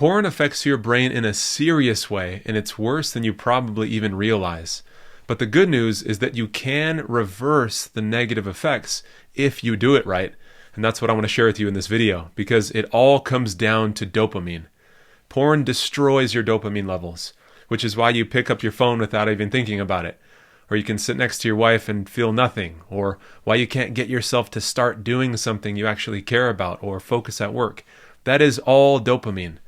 Porn affects your brain in a serious way, and it's worse than you probably even realize. But the good news is that you can reverse the negative effects if you do it right. And that's what I want to share with you in this video, because it all comes down to dopamine. Porn destroys your dopamine levels, which is why you pick up your phone without even thinking about it. Or you can sit next to your wife and feel nothing. Or why you can't get yourself to start doing something you actually care about or focus at work. That is all dopamine.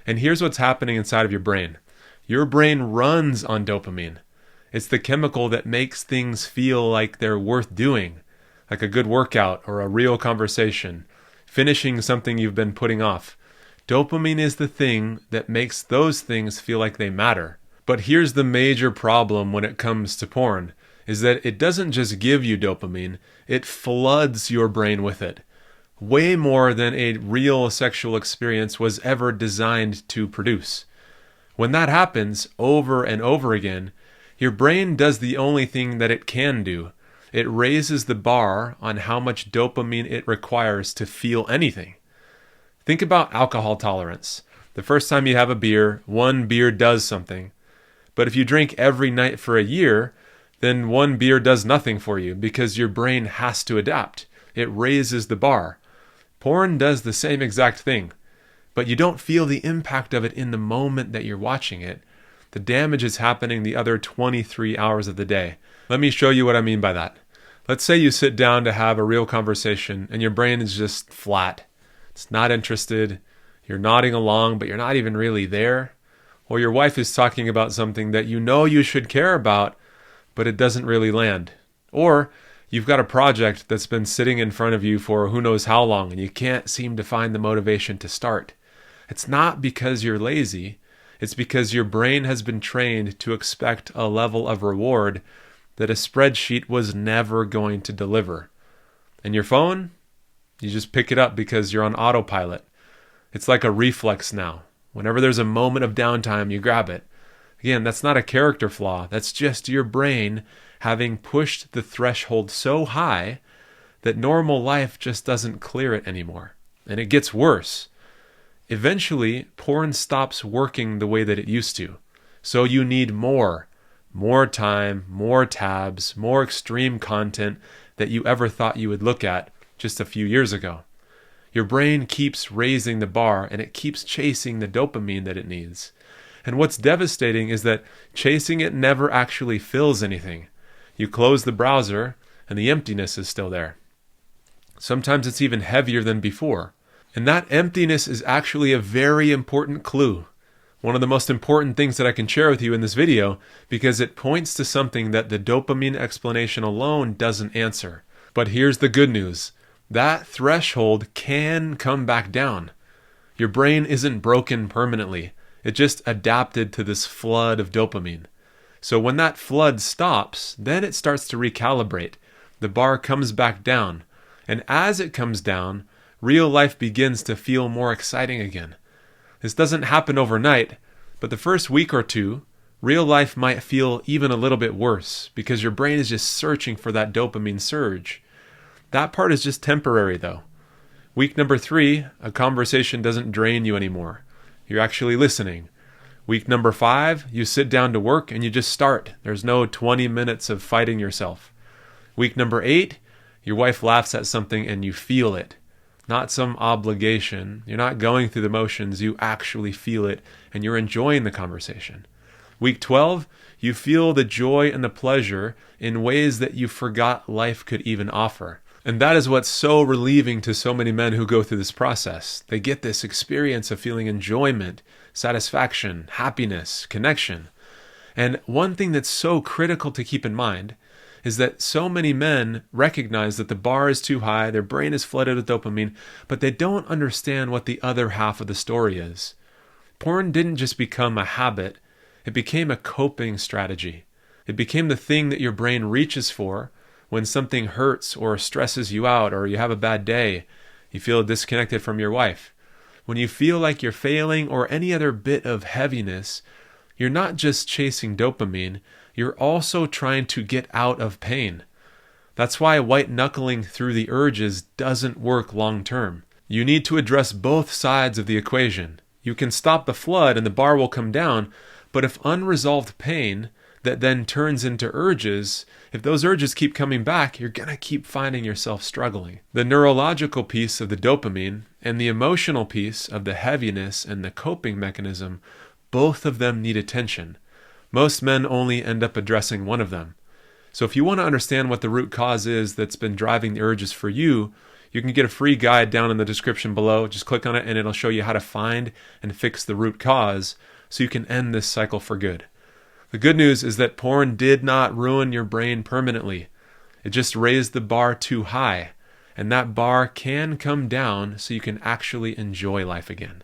And here's what's happening inside of your brain. Your brain runs on dopamine. It's the chemical that makes things feel like they're worth doing, like a good workout or a real conversation, finishing something you've been putting off. Dopamine is the thing that makes those things feel like they matter. But here's the major problem when it comes to porn, is that it doesn't just give you dopamine, it floods your brain with it. Way more than a real sexual experience was ever designed to produce. When that happens over and over again, your brain does the only thing that it can do. It raises the bar on how much dopamine it requires to feel anything. Think about alcohol tolerance. The first time you have a beer, one beer does something. But if you drink every night for a year, then one beer does nothing for you because your brain has to adapt. It raises the bar. Porn does the same exact thing, but you don't feel the impact of it in the moment that you're watching it. The damage is happening the other 23 hours of the day. Let me show you what I mean by that. Let's say you sit down to have a real conversation and your brain is just flat. It's not interested. You're nodding along, but you're not even really there. Or your wife is talking about something that you know you should care about, but it doesn't really land. Or you've got a project that's been sitting in front of you for who knows how long and you can't seem to find the motivation to start. It's not because you're lazy. It's because your brain has been trained to expect a level of reward that a spreadsheet was never going to deliver. And your phone? You just pick it up because you're on autopilot. It's like a reflex now. Whenever there's a moment of downtime, you grab it. Again, that's not a character flaw. That's just your brain having pushed the threshold so high that normal life just doesn't clear it anymore. And it gets worse. Eventually, porn stops working the way that it used to. So you need more time, more tabs, more extreme content that you ever thought you would look at just a few years ago. Your brain keeps raising the bar and it keeps chasing the dopamine that it needs. And what's devastating is that chasing it never actually fills anything. You close the browser and the emptiness is still there. Sometimes it's even heavier than before. And that emptiness is actually a very important clue. One of the most important things that I can share with you in this video, because it points to something that the dopamine explanation alone doesn't answer. But here's the good news. That threshold can come back down. Your brain isn't broken permanently. It just adapted to this flood of dopamine. So when that flood stops, then it starts to recalibrate. The bar comes back down. And as it comes down, real life begins to feel more exciting again. This doesn't happen overnight, but the first week or two, real life might feel even a little bit worse because your brain is just searching for that dopamine surge. That part is just temporary though. Week number 3, a conversation doesn't drain you anymore. You're actually listening. Week number 5, you sit down to work and you just start. There's no 20 minutes of fighting yourself. Week number 8, your wife laughs at something and you feel it. Not some obligation. You're not going through the motions. You actually feel it and you're enjoying the conversation. Week 12, you feel the joy and the pleasure in ways that you forgot life could even offer. And that is what's so relieving to so many men who go through this process. They get this experience of feeling enjoyment, satisfaction, happiness, connection. And one thing that's so critical to keep in mind is that so many men recognize that the bar is too high, their brain is flooded with dopamine, but they don't understand what the other half of the story is. Porn didn't just become a habit, it became a coping strategy. It became the thing that your brain reaches for when something hurts or stresses you out or you have a bad day, you feel disconnected from your wife. When you feel like you're failing or any other bit of heaviness, you're not just chasing dopamine, you're also trying to get out of pain. That's why white-knuckling through the urges doesn't work long-term. You need to address both sides of the equation. You can stop the flood and the bar will come down, but if unresolved pain that then turns into urges, if those urges keep coming back, you're going to keep finding yourself struggling. The neurological piece of the dopamine and the emotional piece of the heaviness and the coping mechanism, both of them need attention. Most men only end up addressing one of them. So if you want to understand what the root cause is that's been driving the urges for you, you can get a free guide down in the description below. Just click on it and it'll show you how to find and fix the root cause so you can end this cycle for good. The good news is that porn did not ruin your brain permanently. It just raised the bar too high, and that bar can come down so you can actually enjoy life again.